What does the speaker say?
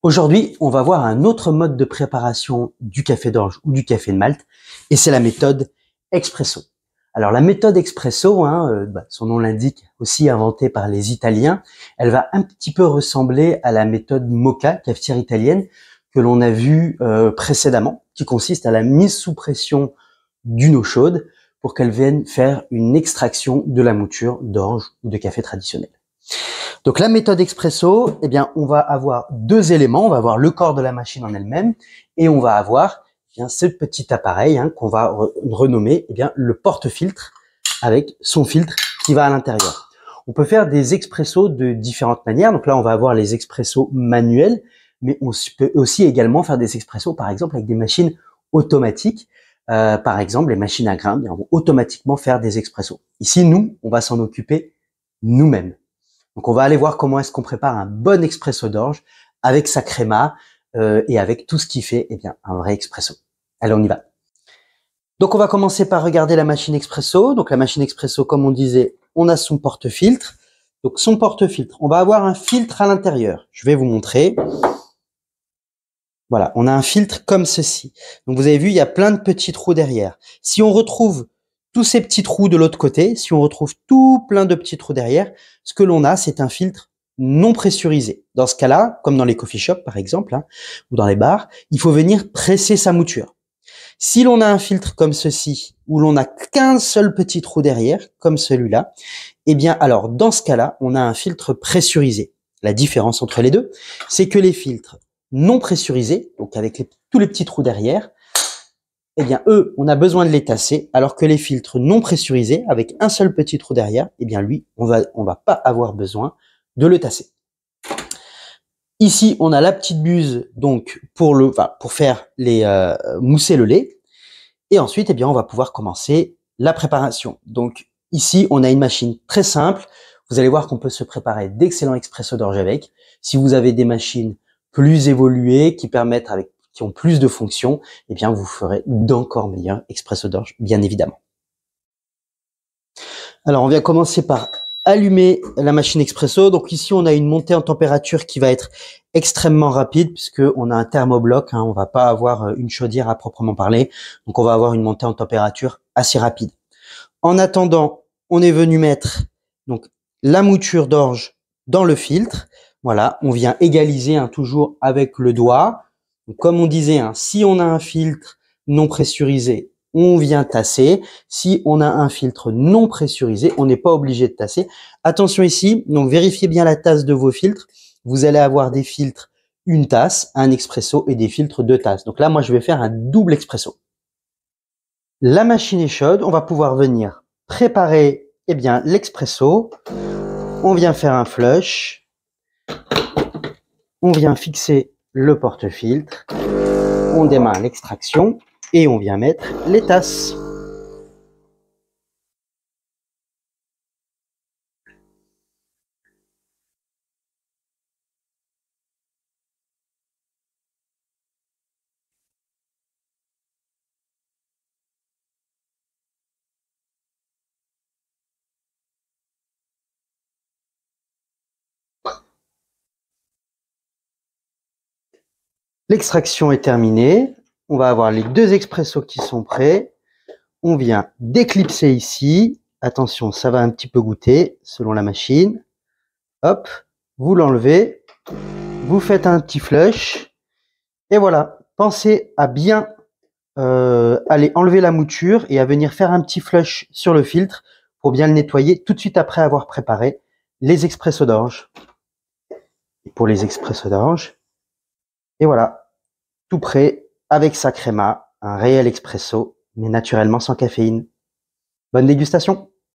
Aujourd'hui, on va voir un autre mode de préparation du café d'orge ou du café de Malte, et c'est la méthode expresso. Alors la méthode expresso, son nom l'indique, aussi inventée par les Italiens, elle va un petit peu ressembler à la méthode Moka, cafetière italienne, que l'on a vue précédemment, qui consiste à la mise sous pression d'une eau chaude pour qu'elle vienne faire une extraction de la mouture d'orge ou de café traditionnel. Donc la méthode expresso, on va avoir deux éléments. On va avoir le corps de la machine en elle-même et on va avoir ce petit appareil qu'on va renommer le porte-filtre avec son filtre qui va à l'intérieur. On peut faire des expressos de différentes manières. Donc là, on va avoir les expressos manuels, mais on peut aussi également faire des expressos, par exemple, avec des machines automatiques. Par exemple, les machines à grains vont automatiquement faire des expressos. Ici, nous, on va s'en occuper nous-mêmes. Donc, on va aller voir comment est-ce qu'on prépare un bon expresso d'orge avec sa créma et avec tout ce qui fait un vrai expresso. Allez, on y va. Donc, on va commencer par regarder la machine expresso. Donc, la machine expresso, comme on disait, on a son porte-filtre. Donc, son porte-filtre, on va avoir un filtre à l'intérieur. Je vais vous montrer. Voilà, on a un filtre comme ceci. Donc, vous avez vu, il y a plein de petits trous derrière. Si on retrouve tous ces petits trous de l'autre côté, si on retrouve tout plein de petits trous derrière, ce que l'on a, c'est un filtre non pressurisé. Dans ce cas-là, comme dans les coffee shops par exemple, ou dans les bars, il faut venir presser sa mouture. Si l'on a un filtre comme ceci, où l'on n'a qu'un seul petit trou derrière, comme celui-là, alors dans ce cas-là, on a un filtre pressurisé. La différence entre les deux, c'est que les filtres non pressurisés, donc avec tous les petits trous derrière, eux, on a besoin de les tasser, alors que les filtres non pressurisés, avec un seul petit trou derrière, lui, on va pas avoir besoin de le tasser. Ici, on a la petite buse, donc, pour faire mousser le lait. Et ensuite, on va pouvoir commencer la préparation. Donc, ici, on a une machine très simple. Vous allez voir qu'on peut se préparer d'excellents expresso d'orge avec. Si vous avez des machines plus évoluées, qui ont plus de fonctions, vous ferez d'encore meilleurs expresso d'orge, bien évidemment. Alors, on vient commencer par allumer la machine expresso. Donc ici, on a une montée en température qui va être extrêmement rapide puisque on a un thermobloc. On va pas avoir une chaudière à proprement parler. Donc, on va avoir une montée en température assez rapide. En attendant, on est venu mettre donc la mouture d'orge dans le filtre. Voilà, on vient égaliser toujours avec le doigt. Donc, comme on disait, si on a un filtre non pressurisé, on vient tasser. Si on a un filtre non pressurisé, on n'est pas obligé de tasser. Attention ici, donc vérifiez bien la tasse de vos filtres. Vous allez avoir des filtres une tasse, un expresso et des filtres deux tasses. Donc là, moi, je vais faire un double expresso. La machine est chaude, on va pouvoir venir préparer l'expresso. On vient faire un flush. On vient fixer le porte-filtre. On démarre l'extraction. Et on vient mettre les tasses. L'extraction est terminée. On va avoir les deux expressos qui sont prêts. On vient d'éclipser ici. Attention, ça va un petit peu goûter selon la machine. Hop, vous l'enlevez. Vous faites un petit flush. Et voilà, pensez à bien aller enlever la mouture et à venir faire un petit flush sur le filtre pour bien le nettoyer tout de suite après avoir préparé les expressos d'orge. Et pour les expressos d'orge, et voilà, tout prêt avec sa créma, un réel expresso, mais naturellement sans caféine. Bonne dégustation!